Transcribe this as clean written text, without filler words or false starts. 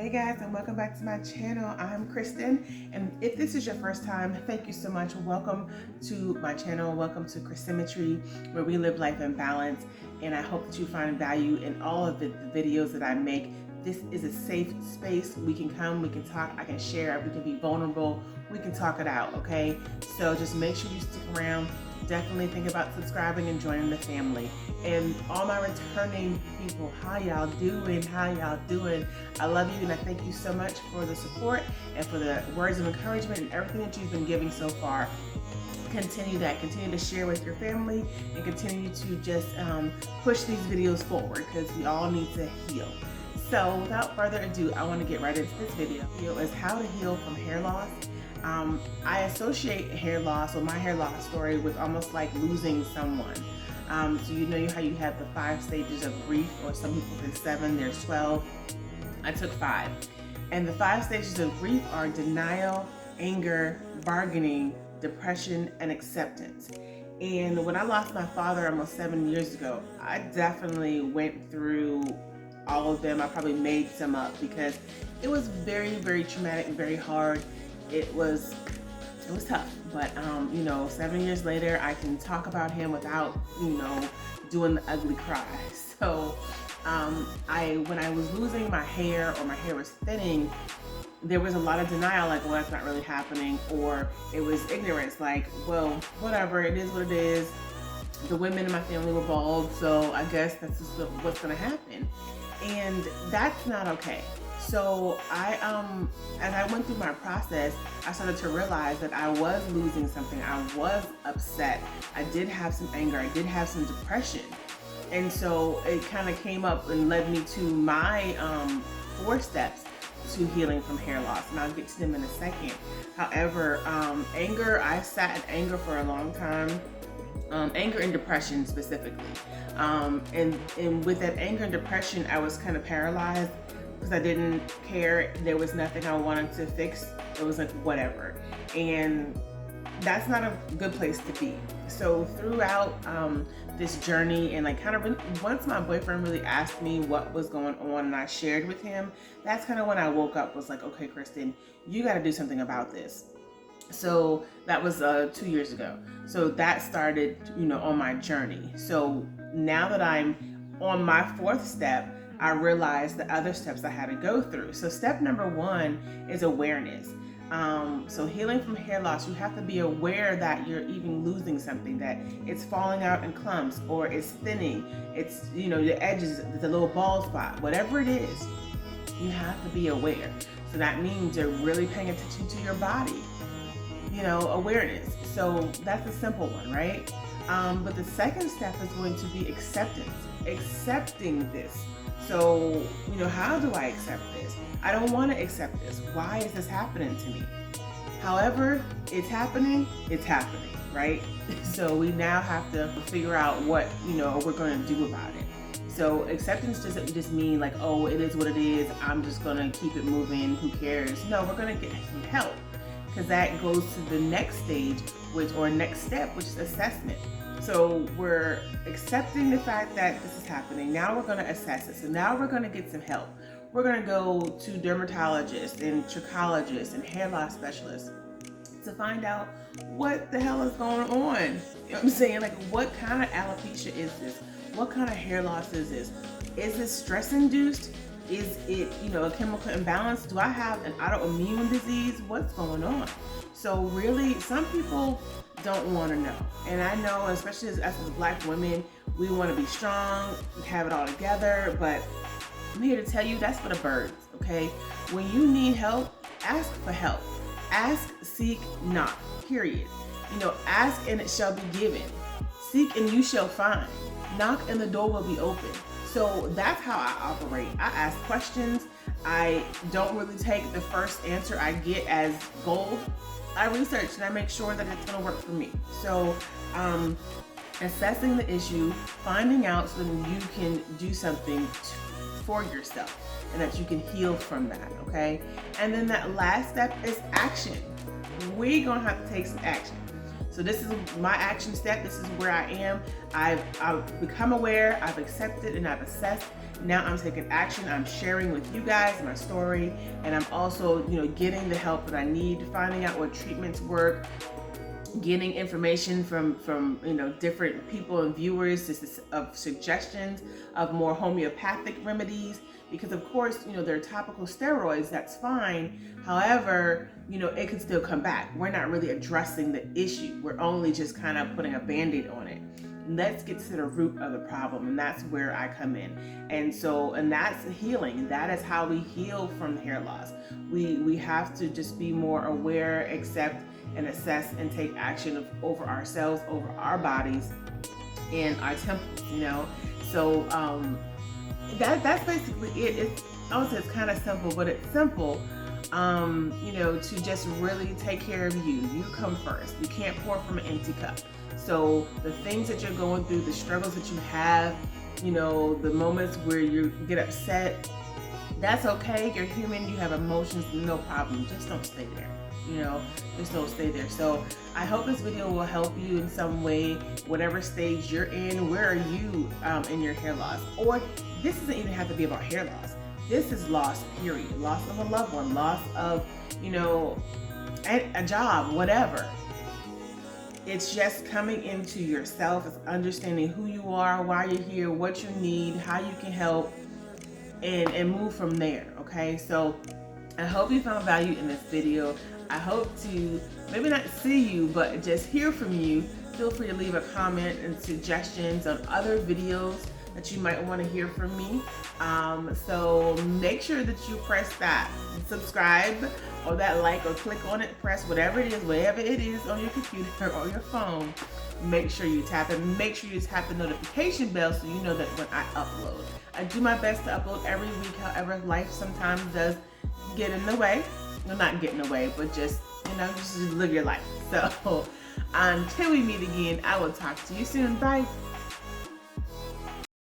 Hey guys, and welcome back to my channel. I'm Kristen, and if this is your first time, thank you so much. Welcome to my channel. Welcome to Chrissymmetry, where we live life in balance, and I hope that you find value in all of the videos that I make. This is a safe space. We can come, we can talk, I can share, we can be vulnerable, we can talk it out, okay? So just make sure you stick around. Definitely think about subscribing and joining the family. And all my returning people, how y'all doing? How y'all doing? I love you and I thank you so much for the support and for the words of encouragement and everything that you've been giving so far. Continue that. Continue to share with your family and continue to just push these videos forward because we all need to heal. So without further ado, I want to get right into this video. The video is how to heal from hair loss. I associate hair loss or my hair loss story with almost like losing someone. So you know how you have the 5 stages of grief, or some people say 7, there's 12. I took 5. And the 5 stages of grief are denial, anger, bargaining, depression, and acceptance. And when I lost my father almost 7 years ago, I definitely went through all of them. I probably made some up because it was very, very traumatic and very hard. It was tough, but 7 years later, I can talk about him without, doing the ugly cry. So, when I was losing my hair or my hair was thinning, there was a lot of denial, like, well, that's not really happening, or it was ignorance, like, well, whatever, it is what it is. The women in my family were bald, so I guess that's just what's gonna happen, and that's not okay. So as I went through my process, I started to realize that I was losing something. I was upset. I did have some anger. I did have some depression. And so it kind of came up and led me to my 4 steps to healing from hair loss. And I'll get to them in a second. However, anger, I sat in anger for a long time. Anger and depression specifically. And with that anger and depression, I was kind of paralyzed, because I didn't care. There was nothing I wanted to fix. It was like whatever. And that's not a good place to be. So throughout this journey, and like once my boyfriend really asked me what was going on and I shared with him, that's kind of when I woke up, was like, okay, Kristen, you got to do something about this. So that was 2 years ago. So that started, on my journey. So now that I'm on my 4th step, I realized the other steps I had to go through. So step number 1 is awareness. So healing from hair loss, you have to be aware that you're even losing something, that it's falling out in clumps, or it's thinning, it's, the edges, the little bald spot, whatever it is, you have to be aware. So that means you're really paying attention to your body, awareness. So that's a simple one, right? But the second step is going to be acceptance, accepting this. So, how do I accept this? I don't want to accept this. Why is this happening to me? However, it's happening, right? So we now have to figure out what, we're going to do about it. So acceptance doesn't just mean like, oh, it is what it is. I'm just going to keep it moving. Who cares? No, we're going to get some help, because that goes to the next stage, next step, which is assessment. So we're accepting the fact that this is happening. Now we're going to assess it. So now we're going to get some help. We're going to go to dermatologists and trichologists and hair loss specialists to find out what the hell is going on. You know what I'm saying? Like, what kind of alopecia is this? What kind of hair loss is this? Is this stress induced? Is it, a chemical imbalance? Do I have an autoimmune disease? What's going on? So really, some people don't want to know. And I know, especially as Black women, we want to be strong, have it all together, but I'm here to tell you that's for the birds, okay? When you need help, ask for help. Ask, seek, knock, period. Ask and it shall be given. Seek and you shall find. Knock and the door will be open. So that's how I operate. I ask questions. I don't really take the first answer I get as gold. I research and I make sure that it's gonna work for me. So assessing the issue, finding out so that you can do something for yourself and that you can heal from that, okay? And then that last step is action. We're gonna have to take some action. So this is my action step. This is where I am. I've become aware, I've accepted, and I've assessed. Now I'm taking action. I'm sharing with you guys my story, and I'm also, getting the help that I need, finding out what treatments work, getting information from different people and viewers of suggestions of more homeopathic remedies, because of course there are topical steroids, that's fine. However, it can still come back. We're not really addressing the issue. We're only just kind of putting a band-aid on it. Let's get to the root of the problem, and that's where I come in. And that's healing. That is how we heal from hair loss. We have to just be more aware, accept and assess and take action over ourselves, over our bodies and our temples, So that's basically it. I would say it's kind of simple, but it's simple. To just really take care of you. You come first. You can't pour from an empty cup. So the things that you're going through, the struggles that you have, the moments where you get upset, that's okay. You're human. You have emotions, no problem. Just don't stay there. Just don't stay there. So I hope this video will help you in some way, whatever stage you're in. Where are you in your hair loss? Or this doesn't even have to be about hair loss. This is loss, period. Loss of a loved one, loss of, a job, whatever. It's just coming into yourself. It's understanding who you are, why you're here, what you need, how you can help, and move from there, okay? So I hope you found value in this video. I hope to maybe not see you, but just hear from you. Feel free to leave a comment and suggestions on other videos that you might want to hear from me. So make sure that you press that subscribe or that like, or click on it, press whatever it is on your computer or your phone. Make sure you tap it. Make sure you tap the notification bell so you know that when I upload. I do my best to upload every week, however life sometimes does get in the way. Well, not get in the way, but just live your life. So until we meet again, I will talk to you soon. Bye.